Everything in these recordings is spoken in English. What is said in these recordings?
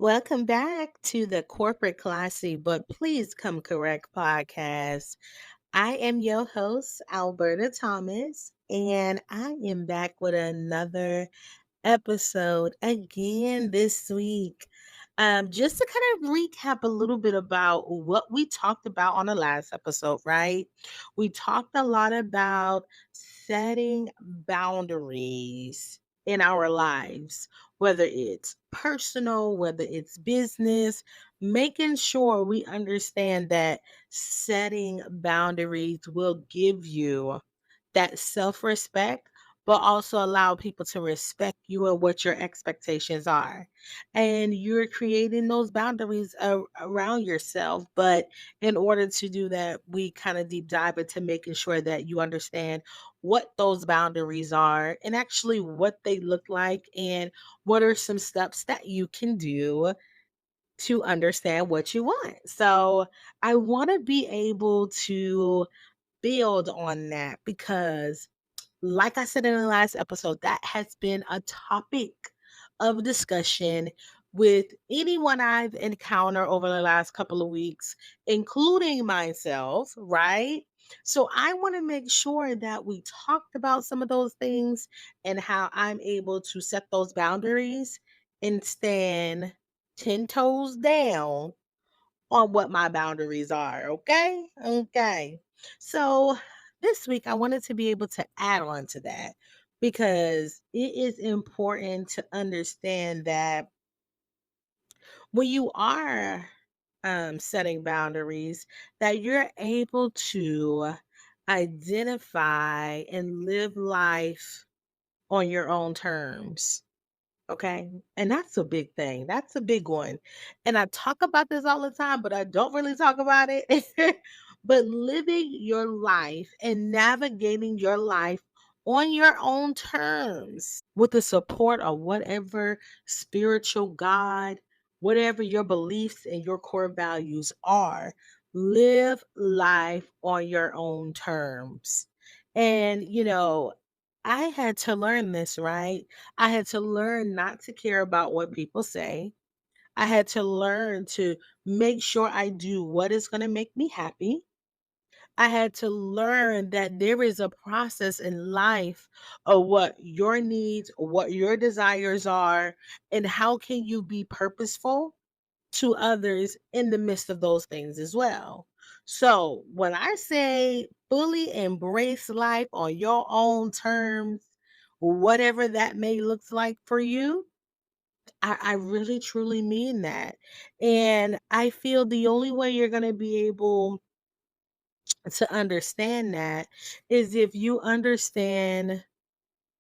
Welcome back to the Corporate Classy but Please Come Correct podcast. I am your host, Alberta Thomas, and I am back with another episode again this week. Just to kind of recap a little bit about what we talked about on the last episode, right? We talked a lot about setting boundaries in our lives, whether it's personal, whether it's business, making sure we understand that setting boundaries will give you that self respect, but also allow people to respect you and what your expectations are. And you're creating those boundaries around yourself. But in order to do that, we kind of deep dive into making sure that you understand what those boundaries are and actually what they look like and what are some steps that you can do to understand what you want. So I want to be able to build on that because like I said in the last episode, that has been a topic of discussion with anyone I've encountered over the last couple of weeks, including myself, right? So I want to make sure that we talked about some of those things and how I'm able to set those boundaries and stand 10 toes down on what my boundaries are. Okay. Okay. So this week, I wanted to be able to add on to that because it is important to understand that when you are setting boundaries, that you're able to identify and live life on your own terms. Okay. And that's a big thing. That's a big one. And I talk about this all the time, but I don't really talk about it. But living your life and navigating your life on your own terms with the support of whatever spiritual God, whatever your beliefs and your core values are, live life on your own terms. And, I had to learn this, right? I had to learn not to care about what people say. I had to learn to make sure I do what is going to make me happy. I had to learn that there is a process in life of what your needs, what your desires are, and how can you be purposeful to others in the midst of those things as well. So, when I say fully embrace life on your own terms, whatever that may look like for you, I really truly mean that. And I feel the only way you're going to be able to understand that is if you understand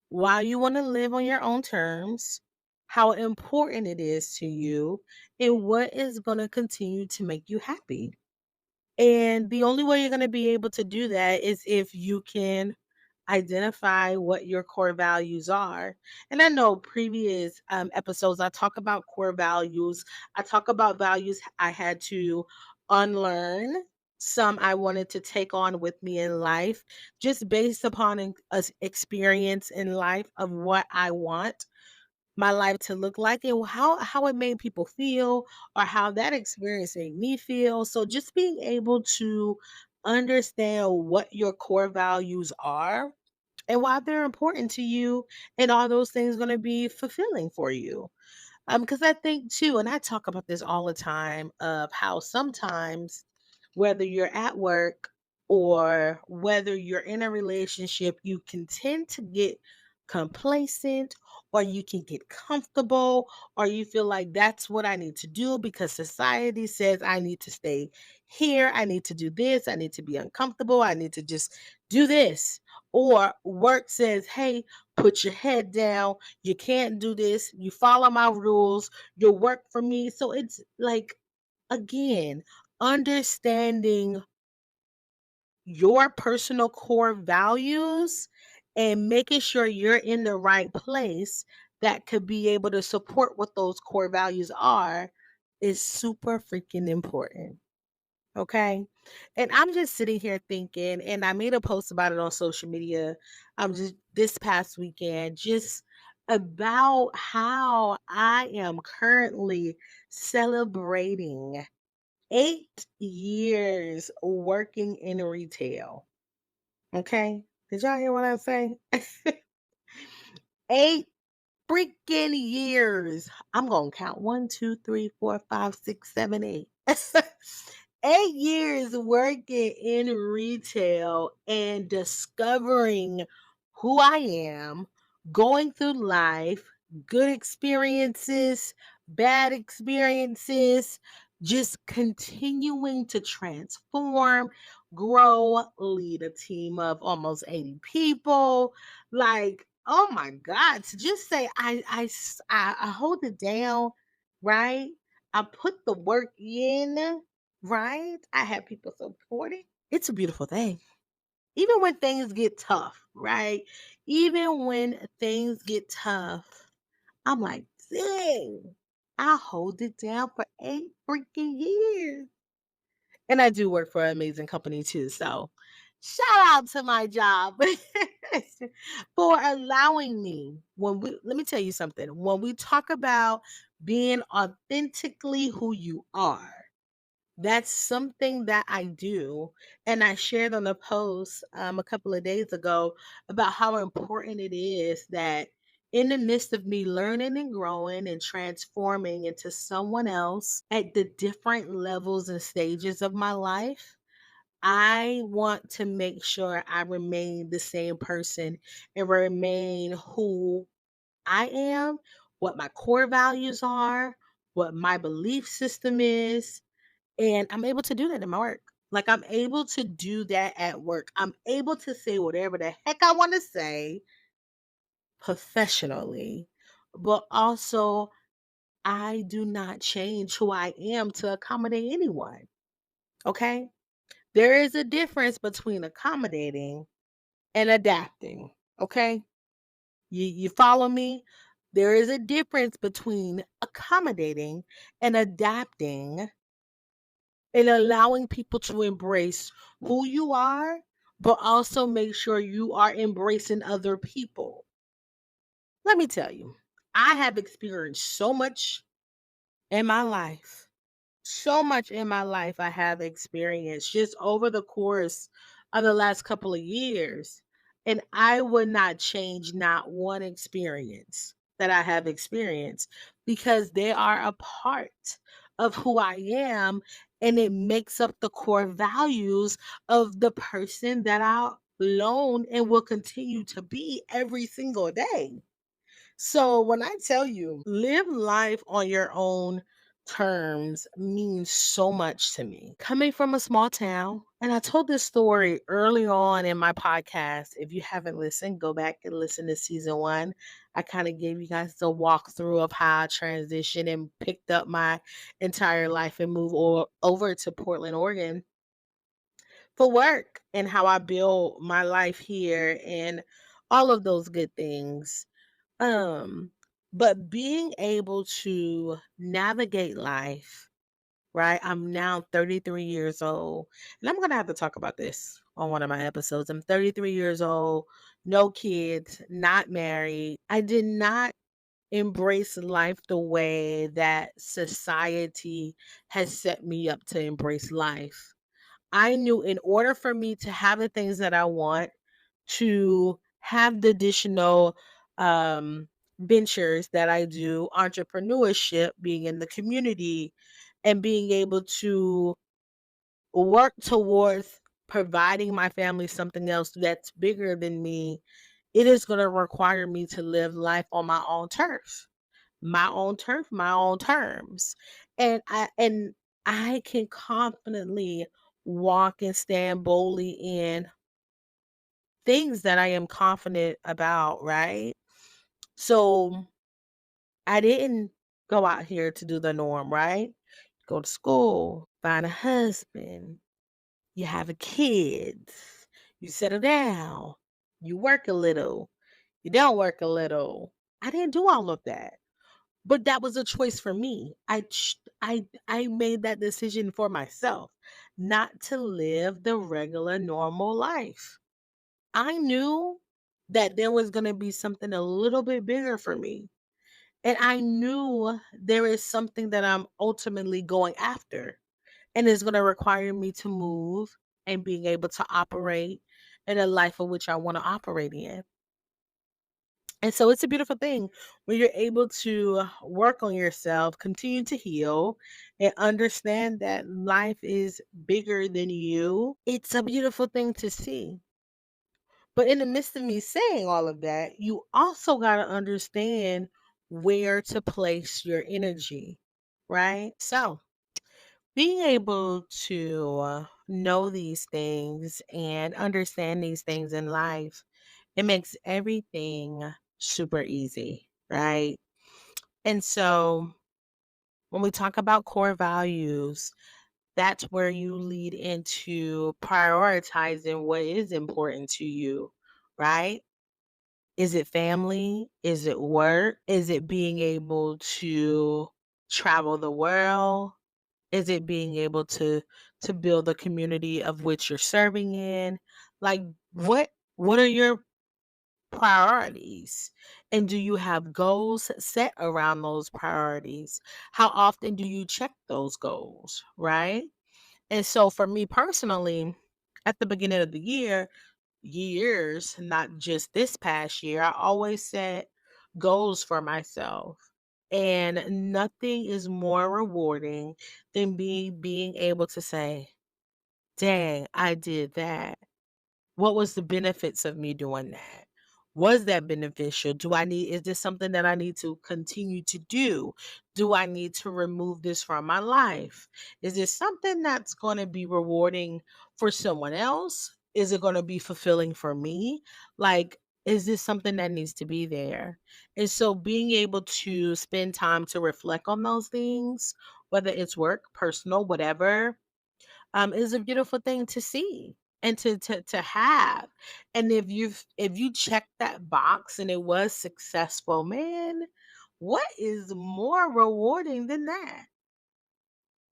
why you want to live on your own terms, how important it is to you, and what is going to continue to make you happy. And the only way you're going to be able to do that is if you can identify what your core values are. And I know previous episodes, I talk about core values. I talk about values I had to unlearn. Some I wanted to take on with me in life, just based upon experience in life of what I want my life to look like and how it made people feel or how that experience made me feel. So just being able to understand what your core values are and why they're important to you and all those things going to be fulfilling for you. Because I think too, and I talk about this all the time, of how sometimes whether you're at work or whether you're in a relationship, you can tend to get complacent or you can get comfortable or you feel like that's what I need to do because society says I need to stay here, I need to do this, I need to be uncomfortable, I need to just do this. Or work says, hey, put your head down, you can't do this. You follow my rules. You work for me. So it's like, again, understanding your personal core values and making sure you're in the right place that could be able to support what those core values are is super freaking important. Okay. And I'm just sitting here thinking, and I made a post about it on social media just this past weekend, just about how I am currently celebrating 8 years working in retail. Okay. Did y'all hear what I say? 8 freaking years. I'm gonna count 1, 2, 3, 4, 5, 6, 7, 8. 8 years working in retail and discovering who I am, going through life, good experiences, bad experiences, just continuing to transform, grow, lead a team of almost 80 people. Like, oh my God, to just say I hold it down, right? I put the work in, right? I have people supporting. It's a beautiful thing. Even when things get tough, right? Even when things get tough, I'm like, dang, I hold it down for 8 freaking years. And I do work for an amazing company too. So shout out to my job for allowing me. Let me tell you something. When we talk about being authentically who you are, that's something that I do. And I shared on a post a couple of days ago about how important it is that in the midst of me learning and growing and transforming into someone else at the different levels and stages of my life, I want to make sure I remain the same person and remain who I am, what my core values are, what my belief system is, and I'm able to do that in my work. Like, I'm able to do that at work. I'm able to say whatever the heck I want to say professionally, but also I do not change who I am to accommodate anyone. Okay. There is a difference between accommodating and adapting. Okay. You follow me? There is a difference between accommodating and adapting and allowing people to embrace who you are, but also make sure you are embracing other people. Let me tell you, I have experienced in my life so much in my life I have experienced just over the course of the last couple of years. And I would not change not one experience that I have experienced because they are a part of who I am and it makes up the core values of the person that I loan and will continue to be every single day. So when I tell you live life on your own terms means so much to me. Coming from a small town, and I told this story early on in my podcast. If you haven't listened, go back and listen to season 1. I kind of gave you guys a walkthrough of how I transitioned and picked up my entire life and moved over to Portland, Oregon for work and how I built my life here and all of those good things. Um, but being able to navigate life, right? I'm now 33 years old, and I'm gonna have to talk about this on one of my episodes. I'm 33 years old, no kids, not married. I did not embrace life the way that society has set me up to embrace life. I knew in order for me to have the things that I want, to have the additional ventures that I do, entrepreneurship, being in the community, and being able to work towards providing my family something else that's bigger than me, it is going to require me to live life on my own terms. And I can confidently walk and stand boldly in things that I am confident about, right? So I didn't go out here to do the norm, right? Go to school, find a husband, you have a kids, you settle down, you work a little, you don't work a little. I didn't do all of that. But that was a choice for me. I made that decision for myself, not to live the regular normal life. I knew that there was going to be something a little bit bigger for me. And I knew there is something that I'm ultimately going after, and it's going to require me to move and being able to operate in a life of which I want to operate in. And so it's a beautiful thing when you're able to work on yourself, continue to heal, and understand that life is bigger than you. It's a beautiful thing to see. But in the midst of me saying all of that, you also got to understand where to place your energy, right? So, being able to know these things and understand these things in life, it makes everything super easy, right? And so, when we talk about core values, that's where you lead into prioritizing what is important to you, right? Is it family? Is it work? Is it being able to travel the world? Is it being able to build the community of which you're serving in? Like what are your priorities? And do you have goals set around those priorities? How often do you check those goals, right? And so for me personally, at the beginning of the years, not just this past year, I always set goals for myself. And nothing is more rewarding than being able to say, dang, I did that. What was the benefits of me doing that? Was that beneficial? Is this something that I need to continue to do? Do I need to remove this from my life? Is this something that's going to be rewarding for someone else? Is it going to be fulfilling for me? Like, is this something that needs to be there? And so being able to spend time to reflect on those things, whether it's work, personal, whatever, is a beautiful thing to see and to have. And if you check that box and it was successful, man, what is more rewarding than that?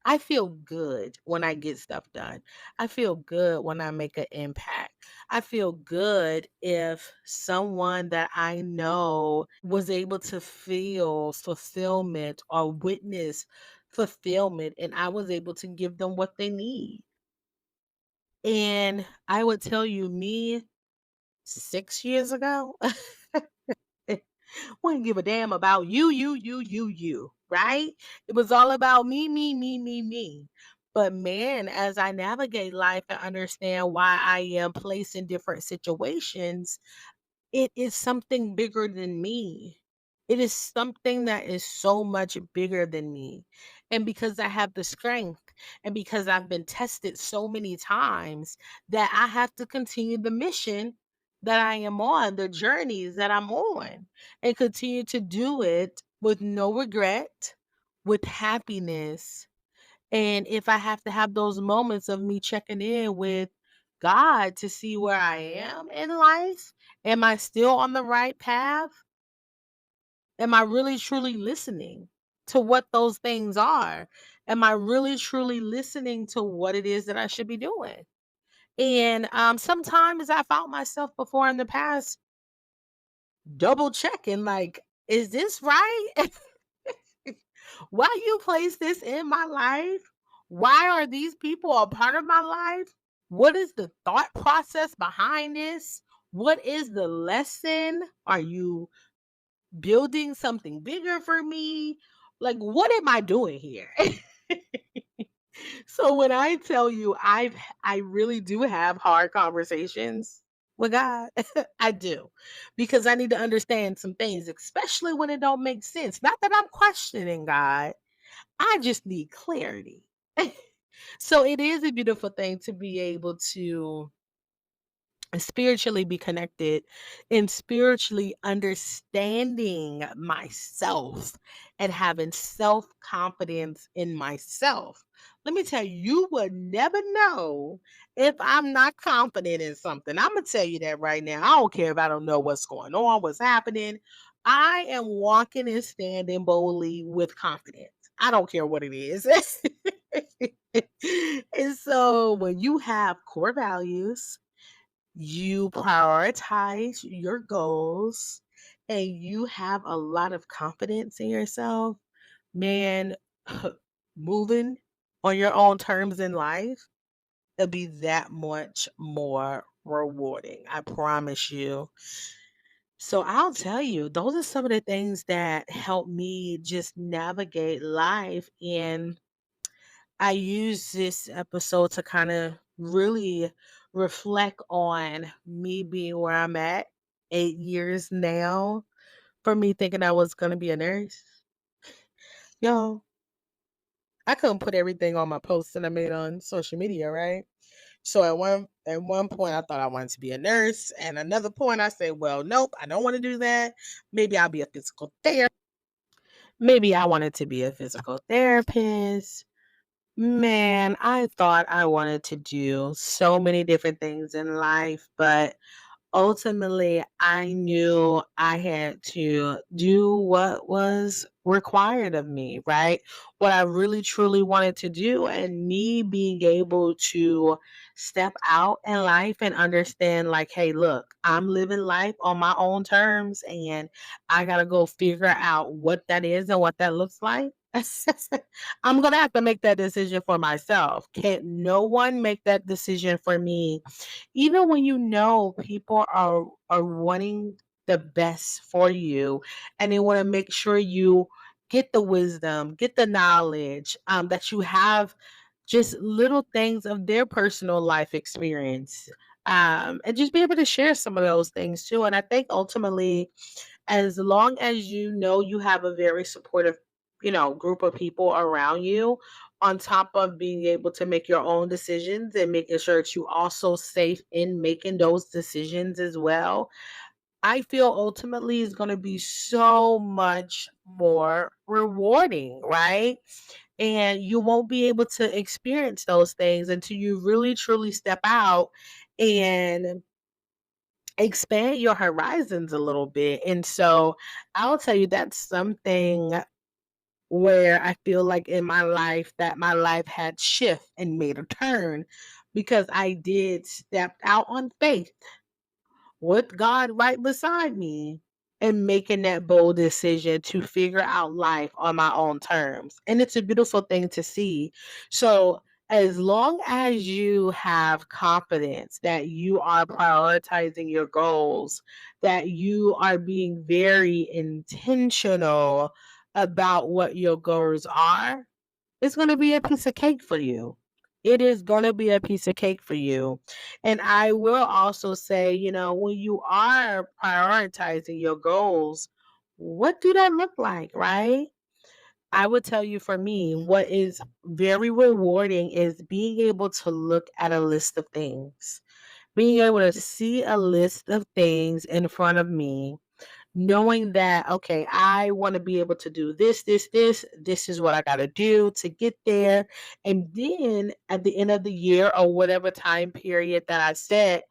I feel good when I get stuff done. I feel good when I make an impact. I feel good if someone that I know was able to feel fulfillment or witness fulfillment and I was able to give them what they need. And I would tell you, me 6 years ago, wouldn't give a damn about you, right? It was all about me. But man, as I navigate life and understand why I am placed in different situations, it is something bigger than me. It is something that is so much bigger than me. And because I have the strength and because I've been tested so many times that I have to continue the mission that I am on, the journeys that I'm on, and continue to do it with no regret, with happiness, and if I have to have those moments of me checking in with God to see where I am in life, am I still on the right path? Am I really truly listening to what those things are? Am I really truly listening to what it is that I should be doing? And sometimes I found myself before in the past double checking, like, is this right? Why you place this in my life? Why are these people a part of my life? What is the thought process behind this? What is the lesson? Are you building something bigger for me? Like, what am I doing here? So when I tell you I really do have hard conversations with God, I do. Because I need to understand some things, especially when it don't make sense. Not that I'm questioning God. I just need clarity. So it is a beautiful thing to be able to spiritually be connected and spiritually understanding myself and having self confidence in myself. Let me tell you, you would never know if I'm not confident in something. I'm going to tell you that right now. I don't care if I don't know what's going on, what's happening. I am walking and standing boldly with confidence. I don't care what it is. And so when you have core values, you prioritize your goals, and you have a lot of confidence in yourself, man, moving on your own terms in life, it'll be that much more rewarding. I promise you. So I'll tell you, those are some of the things that help me just navigate life. And I use this episode to kind of really reflect on me being where I'm at 8 years now. For me thinking I was going to be a nurse. Yo, I couldn't put everything on my posts that I made on social media, right? So at one point I thought I wanted to be a nurse, and another point I said, well, nope, I don't want to do that. Maybe I'll be a physical therapist. Maybe I wanted to be a physical therapist. Man, I thought I wanted to do so many different things in life, but ultimately, I knew I had to do what was required of me, right? What I really truly wanted to do, and me being able to step out in life and understand, like, hey, look, I'm living life on my own terms, and I got to go figure out what that is and what that looks like. I'm going to have to make that decision for myself. Can't no one make that decision for me, even when you know people are wanting the best for you, and they want to make sure you get the wisdom, get the knowledge, that you have just little things of their personal life experience, and just be able to share some of those things too. And I think ultimately, as long as you know you have a very supportive, group of people around you, on top of being able to make your own decisions and making sure that you also safe in making those decisions as well, I feel ultimately is going to be so much more rewarding, right? And you won't be able to experience those things until you really truly step out and expand your horizons a little bit. And so I'll tell you, that's something where I feel like in my life that my life had shift and made a turn, because I did step out on faith with God right beside me and making that bold decision to figure out life on my own terms. And it's a beautiful thing to see. So, as long as you have confidence that you are prioritizing your goals, that you are being very intentional about what your goals are, it's going to be a piece of cake for you. It is going to be a piece of cake for you. And I will also say, when you are prioritizing your goals, what do that look like, right? I would tell you, for me, what is very rewarding is being able to look at a list of things, being able to see a list of things in front of me, knowing that, okay, I want to be able to do this is what I got to do to get there. And then at the end of the year or whatever time period that I set,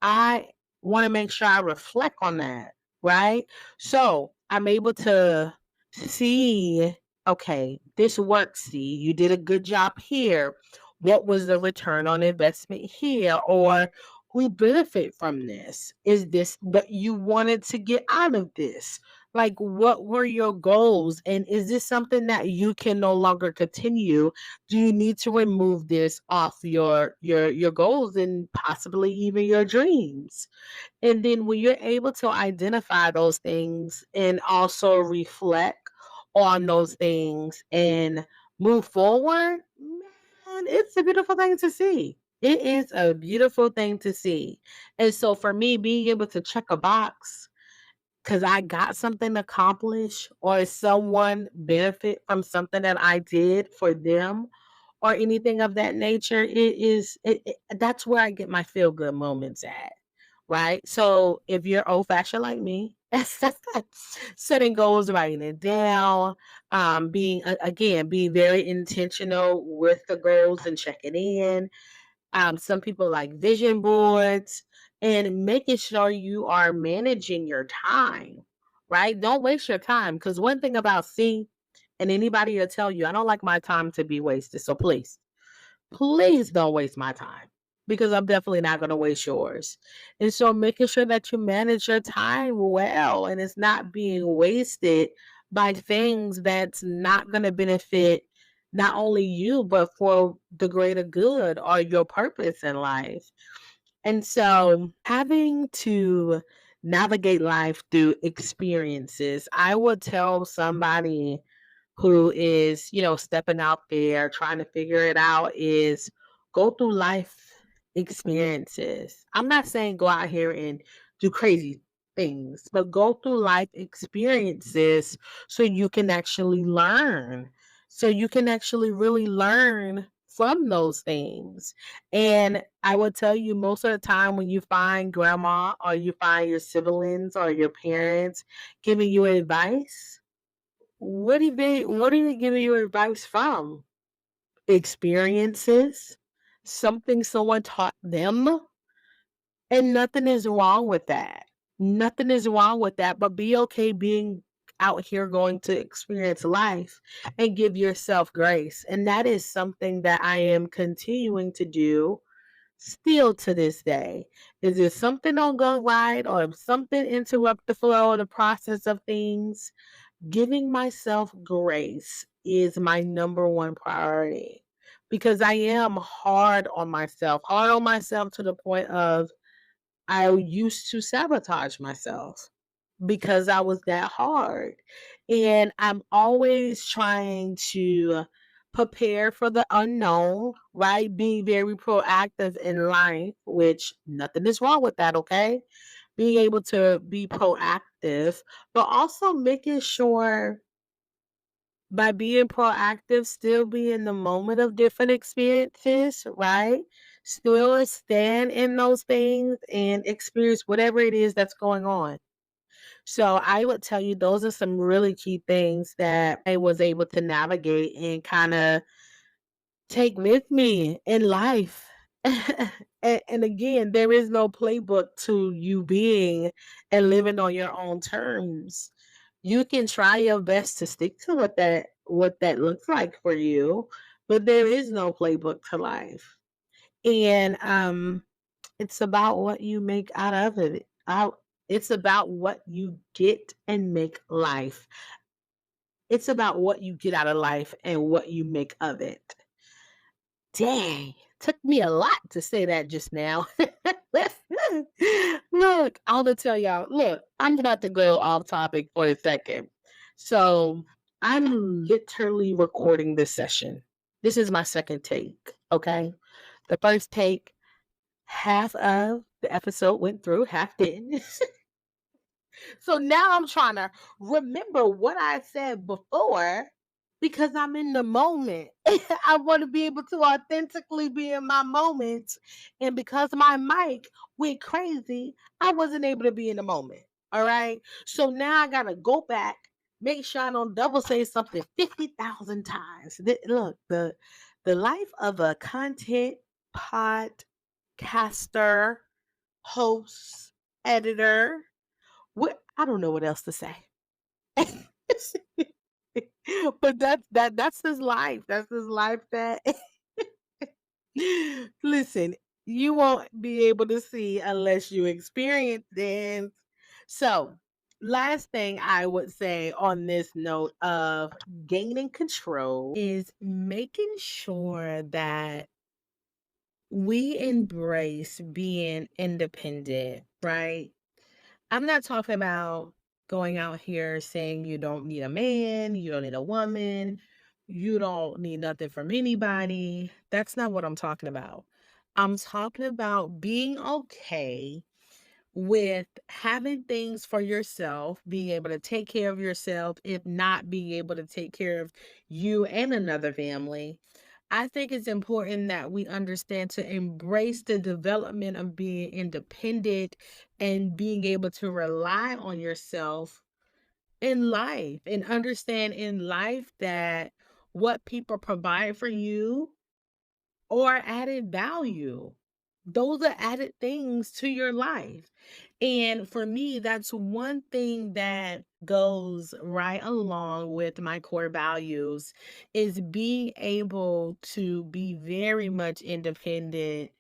I want to make sure I reflect on that, right? So I'm able to see, okay, this works. See, you did a good job here. What was the return on investment here? Or who benefit from this? Is this what you wanted to get out of this? Like, what were your goals? And is this something that you can no longer continue? Do you need to remove this off your goals and possibly even your dreams? And then when you're able to identify those things and also reflect on those things and move forward, man, it's a beautiful thing to see. It is a beautiful thing to see. And so for me, being able to check a box because I got something accomplished, or someone benefit from something that I did for them, or anything of that nature, that's where I get my feel good moments at, right? So if you're old fashioned like me, setting goals, writing it down, being very intentional with the goals and checking in. Some people like vision boards, and making sure you are managing your time, right? Don't waste your time, because one thing about and anybody will tell you, I don't like my time to be wasted. So please, please don't waste my time. because I'm definitely not going to waste yours. And so making sure that you manage your time well and it's not being wasted by things that's not going to benefit not only you, but for the greater good or your purpose in life. And so having to navigate life through experiences, I would tell somebody who is, stepping out there trying to figure it out is go through life experiences. I'm not saying go out here and do crazy things, but go through life experiences so you can actually learn. So you can actually really learn from those things. And I will tell you, most of the time when you find grandma or you find your siblings or your parents giving you advice, what are you giving you advice from? Experiences, something someone taught them, and nothing is wrong with that. Nothing is wrong with that, but be okay being out here going to experience life and give yourself grace. And that is something that I am continuing to do still to this day. Is if something don't go right or if something interrupt the flow of the process of things, giving myself grace is my number one priority because I am hard on myself to the point of I used to sabotage myself because I was that hard. And I'm always trying to prepare for the unknown, right? Being very proactive in life, which nothing is wrong with that, okay? Being able to be proactive, but also making sure by being proactive, still be in the moment of different experiences, right? Still stand in those things and experience whatever it is that's going on. So I would tell you those are some really key things that I was able to navigate and kind of take with me in life. And again, there is no playbook to you being and living on your own terms. You can try your best to stick to what that looks like for you, but there is no playbook to life. And it's about what you make out of it. It's about what you get and make life. It's about what you get out of life and what you make of it. Dang, took me a lot to say that just now. Look, I want to tell y'all, look, I'm about to go off topic for a second. So I'm literally recording this session. This is my second take, okay? The first take, half of the episode went through, half didn't. So now I'm trying to remember what I said before because I'm in the moment. I want to be able to authentically be in my moments. And because my mic went crazy, I wasn't able to be in the moment. All right. So now I got to go back, make sure I don't double say something 50,000 times. Look, the life of a content podcaster, host, editor, what I don't know what else to say. But that's his life. That's his life that listen, you won't be able to see unless you experience this. So, last thing I would say on this note of gaining control is making sure that we embrace being independent, right? I'm not talking about going out here saying you don't need a man, you don't need a woman, you don't need nothing from anybody. That's not what I'm talking about. I'm talking about being okay with having things for yourself, being able to take care of yourself, if not being able to take care of you and another family. I think it's important that we understand to embrace the development of being independent and being able to rely on yourself in life and understand in life that what people provide for you or added value. Those are added things to your life. And for me, that's one thing that goes right along with my core values is being able to be very much independent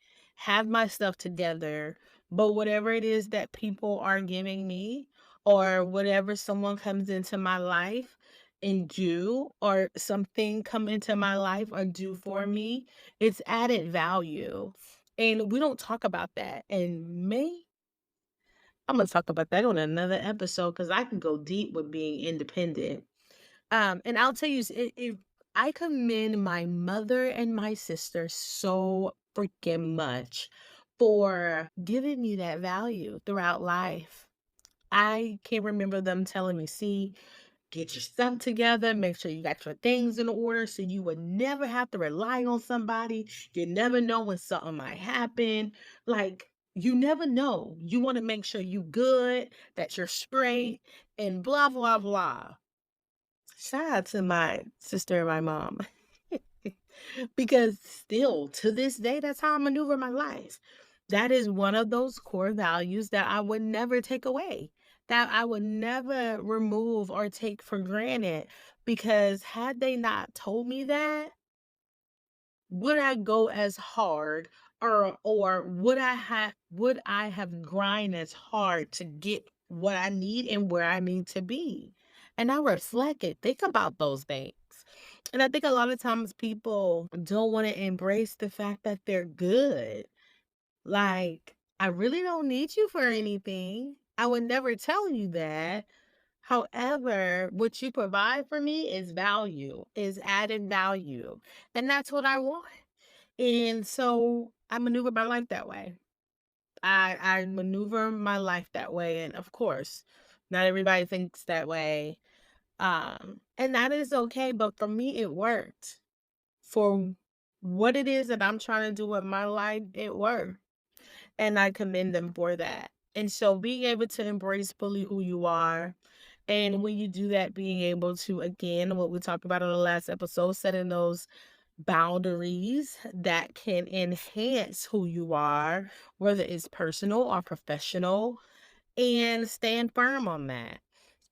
have my stuff together, but whatever it is that people are giving me or whatever someone comes into my life and do or something come into my life or do for me, it's added value. And we don't talk about that. And I'm gonna talk about that on another episode because I can go deep with being independent. And I'll tell you, I commend my mother and my sister so freaking much for giving me that value throughout life. I can remember them telling me, see, get your stuff together, make sure you got your things in order so you would never have to rely on somebody. You never know when something might happen. Like, you never know. You want to make sure you good, that you're straight, and blah, blah, blah. Shout out to my sister and my mom. Because still to this day, that's how I maneuver my life. That is one of those core values that I would never take away, that I would never remove or take for granted. Because had they not told me that, would I go as hard or would I have grind as hard to get what I need and where I need to be? And I reflect it. Think about those things. And I think a lot of times people don't want to embrace the fact that they're good. Like, I really don't need you for anything. I would never tell you that. However, what you provide for me is value, is added value. And that's what I want. And so I maneuver my life that way. I maneuver my life that way. And of course, not everybody thinks that way. And that is okay. But for me, it worked. For what it is that I'm trying to do with my life, it worked. And I commend them for that. And so being able to embrace fully who you are, and when you do that, being able to, again, what we talked about on the last episode, setting those boundaries that can enhance who you are, whether it's personal or professional, and stand firm on that.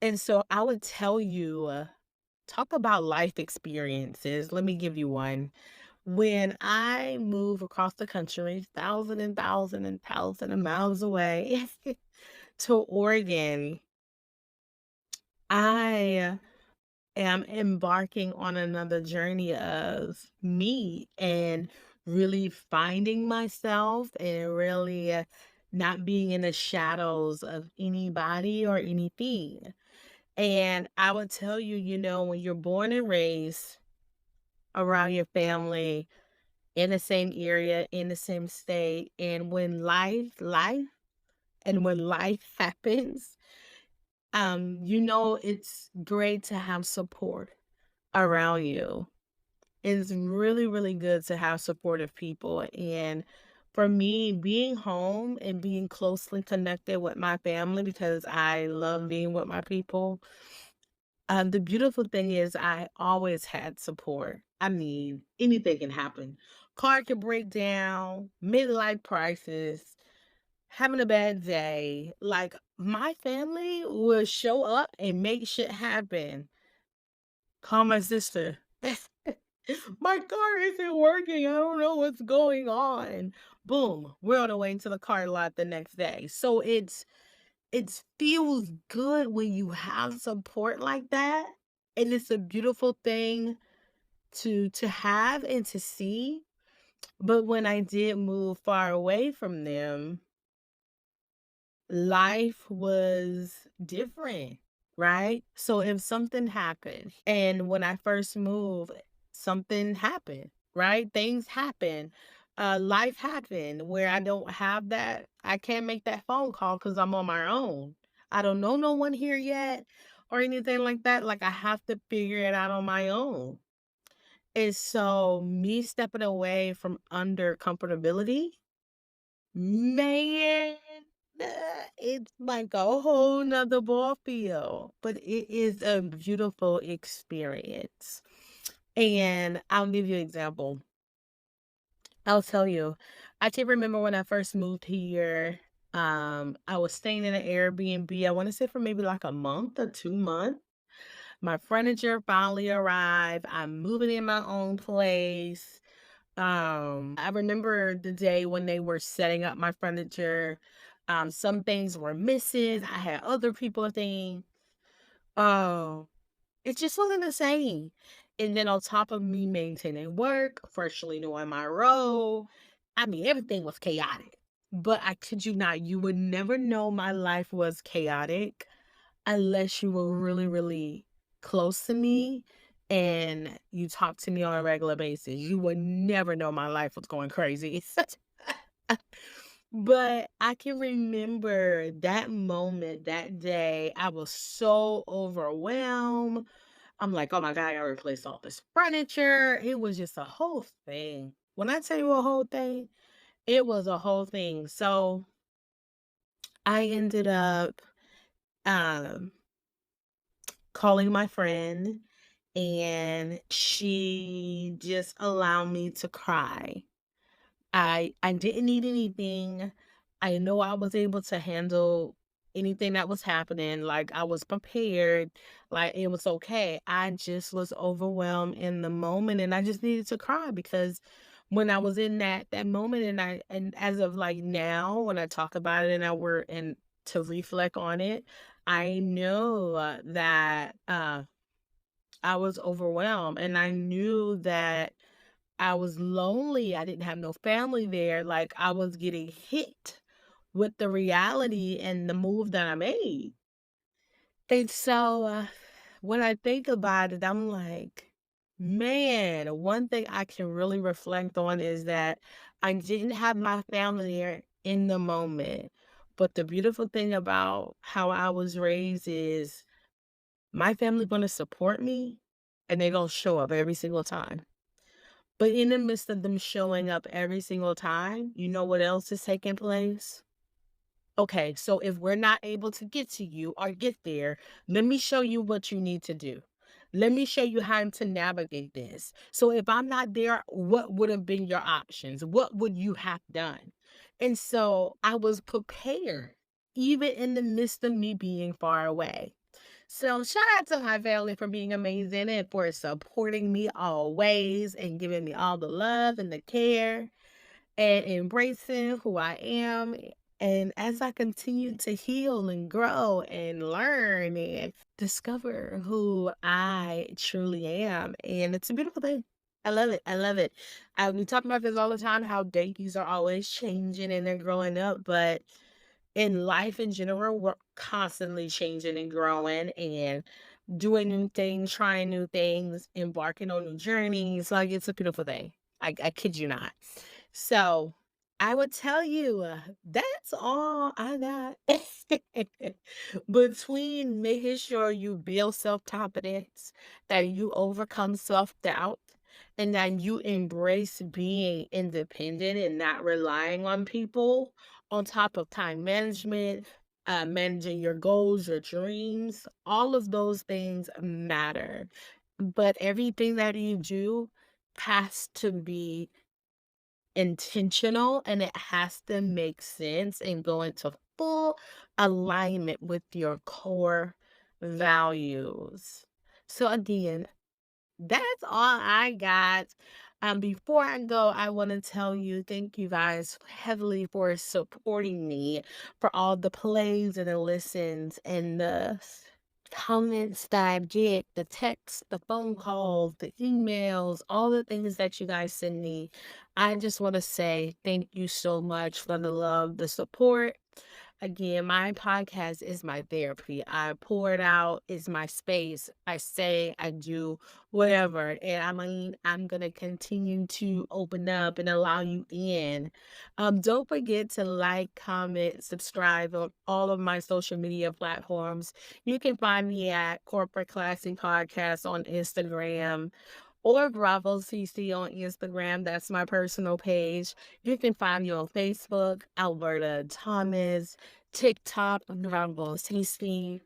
And so I would tell you, talk about life experiences. Let me give you one. When I move across the country, thousand of miles away to Oregon, I am embarking on another journey of me and really finding myself and really not being in the shadows of anybody or anything. And I would tell you, when you're born and raised around your family in the same area, in the same state, and when life happens, it's great to have support around you. It's really, really good to have supportive people. And for me, being home and being closely connected with my family, because I love being with my people, the beautiful thing is I always had support. I mean, anything can happen. Car can break down, midlife crisis, having a bad day. Like, my family will show up and make shit happen. Call my sister. My car isn't working. I don't know what's going on. Boom, we're on the way to the car lot the next day. So it feels good when you have support like that. And it's a beautiful thing to have and to see. But when I did move far away from them, life was different, right? So if something happened, and when I first moved, something happened, right? Things happen. Life happened where I don't have that. I can't make that phone call because I'm on my own. I don't know no one here yet or anything like that. Like, I have to figure it out on my own. And so me stepping away from under comfortability, man, it's like a whole nother ball field, but it is a beautiful experience. And I'll give you an example. I'll tell you, I can remember when I first moved here. I was staying in an Airbnb, I want to say for maybe like a month or 2 months. My furniture finally arrived. I'm moving in my own place. I remember the day when they were setting up my furniture. Some things were missing. I had other people things. Oh, it just wasn't the same. And then on top of me maintaining work, freshly knowing my role, I mean, everything was chaotic. But I kid you not, you would never know my life was chaotic unless you were really, really close to me and you talk to me on a regular basis. You would never know my life was going crazy. But I can remember that moment, that day, I was so overwhelmed. I'm like, "Oh my god, I gotta replace all this furniture." It was just a whole thing. When I tell you a whole thing, it was a whole thing. So, I ended up, um, calling my friend, and she just allowed me to cry. I didn't need anything. I know I was able to handle anything that was happening, like, I was prepared, like, it was okay. I just was overwhelmed in the moment, and I just needed to cry because when I was in that moment and as of, like, now, when I talk about it and I were and to reflect on it, I know, that I was overwhelmed, and I knew that I was lonely, I didn't have no family there, like, I was getting hit with the reality and the move that I made. And so, when I think about it, I'm like, "Man," one thing I can really reflect on is that I didn't have my family there in the moment, but the beautiful thing about how I was raised is my family gonna support me, and they gonna show up every single time. But in the midst of them showing up every single time, you know what else is taking place? Okay, so if we're not able to get to you or get there, let me show you what you need to do. Let me show you how to navigate this. So if I'm not there, what would have been your options? What would you have done? And so I was prepared, even in the midst of me being far away. So shout out to my family for being amazing and for supporting me always and giving me all the love and the care and embracing who I am. And as I continue to heal and grow and learn and discover who I truly am. And it's a beautiful thing. I love it. I love it. We talk about this all the time, how babies are always changing and they're growing up, but in life in general, we're constantly changing and growing and doing new things, trying new things, embarking on new journeys. Like it's a beautiful thing. I kid you not. So I would tell you that's all I got. Between making sure you build self confidence, that you overcome self doubt, and that you embrace being independent and not relying on people, on top of time management, managing your goals, your dreams, all of those things matter. But everything that you do has to be intentional and it has to make sense and go into full alignment with your core values. So again, that's all I got. Before I go, I want to tell you thank you guys heavily for supporting me, for all the plays and the listens and the comments that I get, the texts, the phone calls, the emails, all the things that you guys send me. I just want to say thank you so much for the love, the support. Again, my podcast is my therapy. I pour it out, it's my space. I say, I do whatever. And I mean, I'm going to continue to open up and allow you in. Don't forget to like, comment, subscribe on all of my social media platforms. You can find me at Corporate Classy Podcast on Instagram or Bravo CC on Instagram. That's my personal page. You can find me on Facebook, Alberta Thomas, TikTok, Bravo CC.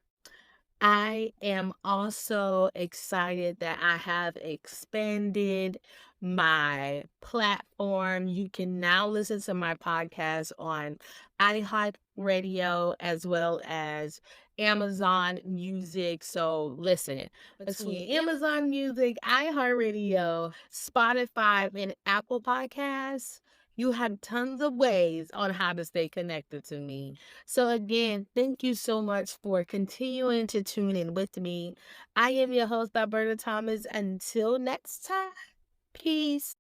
I am also excited that I have expanded my platform. You can now listen to my podcast on Radio as well as Amazon Music. So listen, between Amazon Music, iHeartRadio, Spotify, and Apple Podcasts, you have tons of ways on how to stay connected to me. So again, thank you so much for continuing to tune in with me. I am your host, Alberta Thomas. Until next time, peace.